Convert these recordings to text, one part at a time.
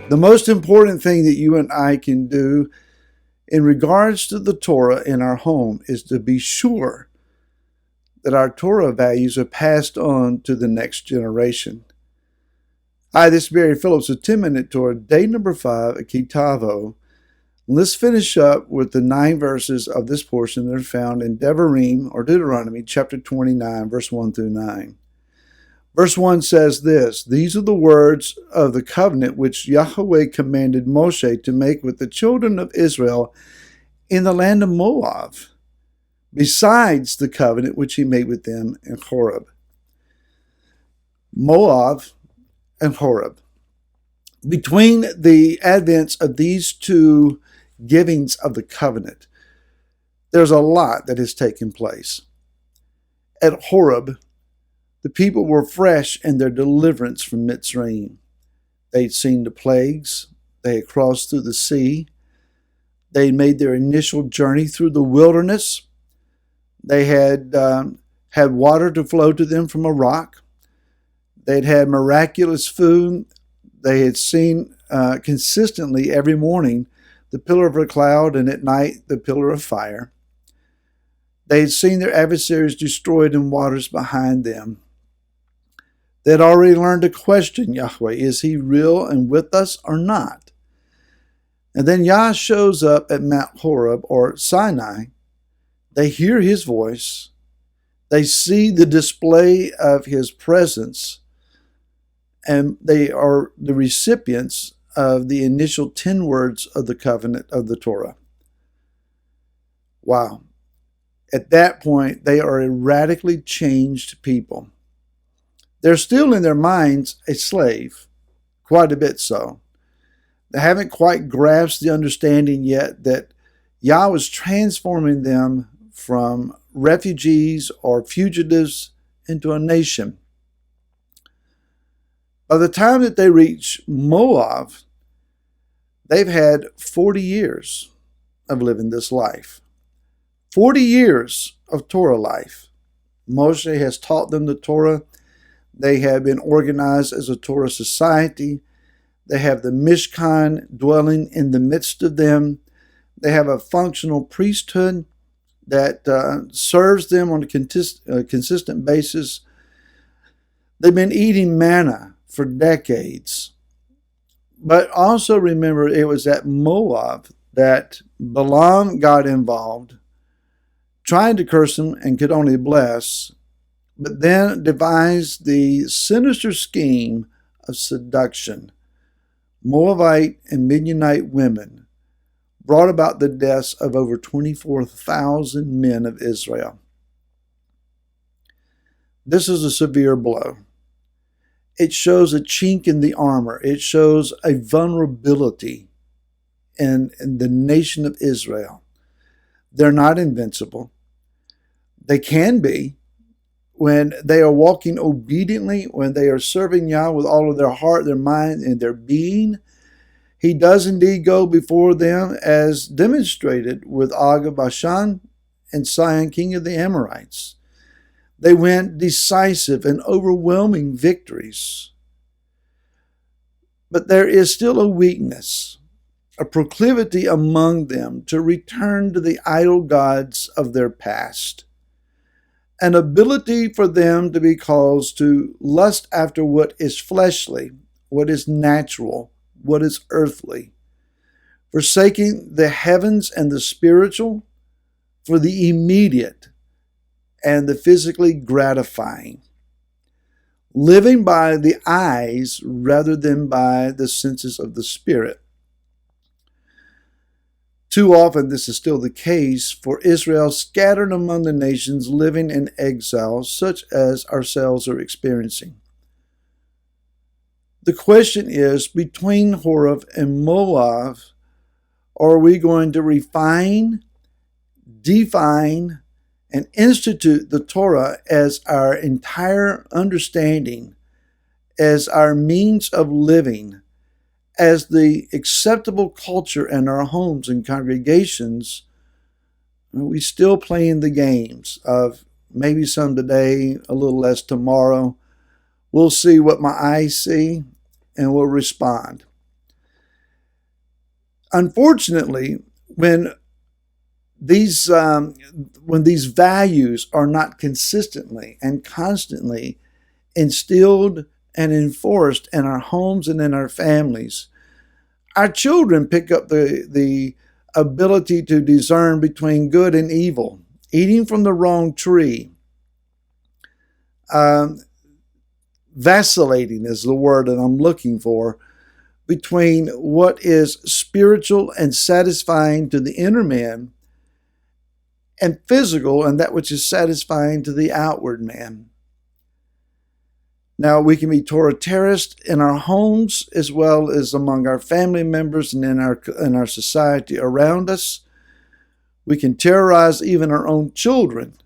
The most important thing that you and I can do in regards to the Torah in our home is to be sure that our Torah values are passed on to the next generation. Hi, this is Barry Phillips with 10-Minute Torah, day number 5 at Tavo. Let's finish up with the 9 verses of this portion that are found in Devarim, or Deuteronomy, chapter 29, verse 1 through 9. Verse 1 says this: These are the words of the covenant which Yahweh commanded Moshe to make with the children of Israel in the land of Moab, besides the covenant which he made with them in Horeb. Moab and Horeb. Between the advents of these two givings of the covenant, there's a lot that has taken place. At Horeb, the people were fresh in their deliverance from Mitzrayim. They'd seen the plagues. They had crossed through the sea. They had made their initial journey through the wilderness. They had had water to flow to them from a rock. They'd had miraculous food. They had seen consistently every morning the pillar of a cloud and at night the pillar of fire. They had seen their adversaries destroyed in waters behind them. They had already learned to question Yahweh. Is he real and with us or not? And then Yah shows up at Mount Horeb or Sinai. They hear his voice. They see the display of his presence. And they are the recipients of the initial 10 words of the covenant of the Torah. Wow. At that point, they are a radically changed people. They're still in their minds a slave, quite a bit so. They haven't quite grasped the understanding yet that Yah was transforming them from refugees or fugitives into a nation. By the time that they reach Moab, they've had 40 years of living this life. 40 years of Torah life. Moshe has taught them the Torah. They have been organized as a Torah society. They have the Mishkan dwelling in the midst of them. They have a functional priesthood that serves them on a consistent basis. They've been eating manna for decades. But also remember, it was at Moab that Balaam got involved, trying to curse him and could only bless, but then devised the sinister scheme of seduction. Moabite and Midianite women brought about the deaths of over 24,000 men of Israel. This is a severe blow. It shows a chink in the armor. It shows a vulnerability in the nation of Israel. They're not invincible. They can be when they are walking obediently, when they are serving Yah with all of their heart, their mind, and their being. He does indeed go before them, as demonstrated with Og of Bashan and Sihon, king of the Amorites. They win decisive and overwhelming victories. But there is still a weakness, a proclivity among them to return to the idol gods of their past, an ability for them to be caused to lust after what is fleshly, what is natural, what is earthly, forsaking the heavens and the spiritual for the immediate and the physically gratifying, living by the eyes rather than by the senses of the spirit. Too often this is still the case for Israel scattered among the nations living in exile, such as ourselves are experiencing. The question is, between Horeb and Moab, are we going to refine, define, and institute the Torah as our entire understanding, as our means of living, as the acceptable culture in our homes and congregations? We still playing the games of maybe some today, a little less tomorrow. We'll see what my eyes see and we'll respond. Unfortunately, when these values are not consistently and constantly instilled and enforced in our homes and in our families, our children pick up the ability to discern between good and evil, eating from the wrong tree. Vacillating is the word that I'm looking for, between what is spiritual and satisfying to the inner man and physical and that which is satisfying to the outward man. Now, we can be Torah terrorists in our homes as well as among our family members and in our society around us. We can terrorize even our own children.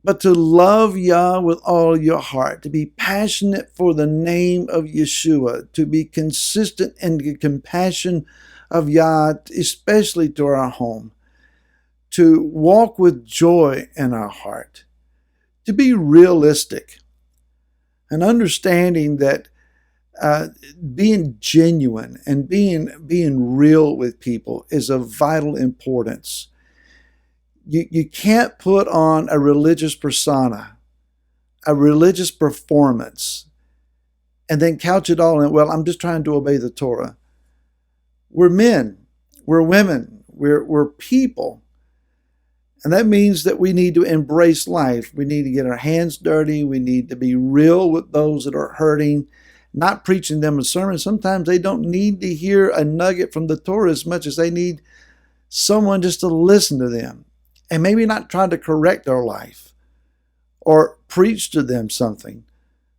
But to love Yah with all your heart, to be passionate for the name of Yeshua, to be consistent in the compassion of Yah, especially to our home, to walk with joy in our heart, to be realistic, and understanding that being genuine and being real with people is of vital importance. You can't put on a religious persona, a religious performance, and then couch it all in, well, I'm just trying to obey the Torah. We're men, we're women, we're people. And that means that we need to embrace life. We need to get our hands dirty. We need to be real with those that are hurting, not preaching them a sermon. Sometimes they don't need to hear a nugget from the Torah as much as they need someone just to listen to them and maybe not try to correct their life or preach to them something,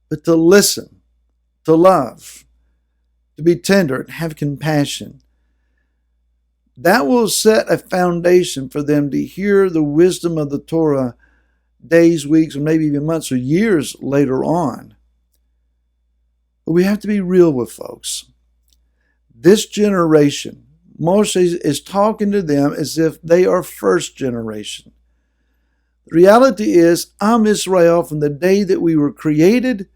but to listen, to love, to be tender and have compassion. That will set a foundation for them to hear the wisdom of the Torah days, weeks, or maybe even months or years later on. But we have to be real with folks. This generation, Moshe is talking to them as if they are first generation. The reality is, Am Israel, from the day that we were created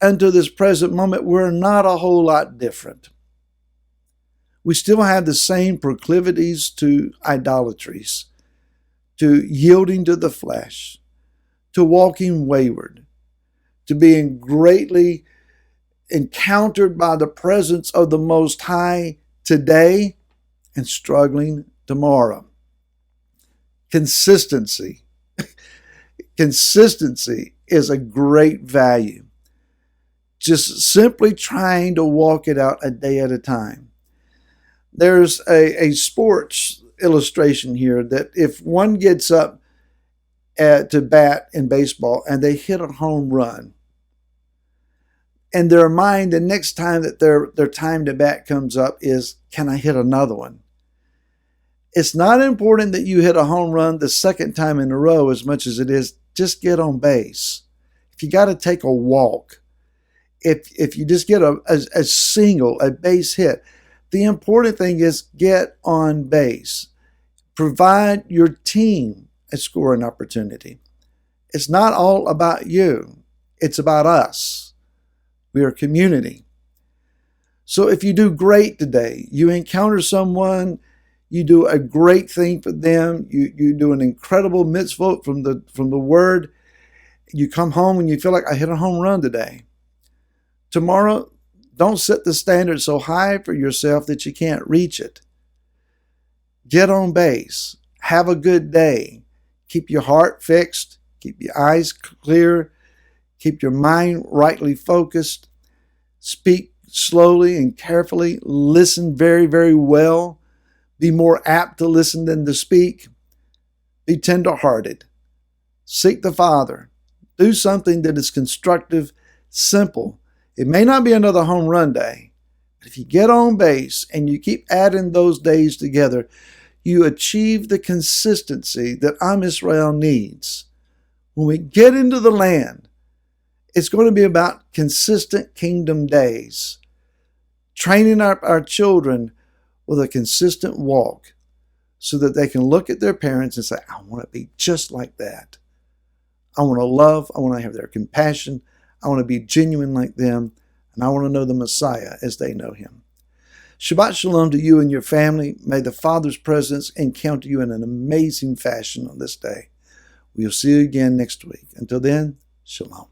until this present moment, we're not a whole lot different. We still have the same proclivities to idolatries, to yielding to the flesh, to walking wayward, to being greatly encountered by the presence of the Most High today and struggling tomorrow. Consistency. Consistency is a great value. Just simply trying to walk it out a day at a time. There's a sports illustration here that if one gets up to bat in baseball and they hit a home run, and their mind the next time that their time to bat comes up is, can I hit another one? It's not important that you hit a home run the second time in a row as much as it is just get on base. If you got to take a walk, if you just get a single, a base hit, the important thing is get on base. Provide your team a scoring opportunity. It's not all about you. It's about us. We are a community. So if you do great today, you encounter someone, you do a great thing for them, you do an incredible mitzvot from the word, you come home and you feel like I hit a home run today. Tomorrow, don't set the standard so high for yourself that you can't reach it. Get on base. Have a good day. Keep your heart fixed. Keep your eyes clear. Keep your mind rightly focused. Speak slowly and carefully. Listen very, very well. Be more apt to listen than to speak. Be tender-hearted. Seek the Father. Do something that is constructive, simple. It may not be another home run day, but if you get on base and you keep adding those days together, you achieve the consistency that Am Israel needs. When we get into the land, it's going to be about consistent kingdom days, training our children with a consistent walk so that they can look at their parents and say, I want to be just like that. I want to love, I want to have their compassion, I want to be genuine like them, and I want to know the Messiah as they know him. Shabbat Shalom to you and your family. May the Father's presence encounter you in an amazing fashion on this day. We'll see you again next week. Until then, Shalom.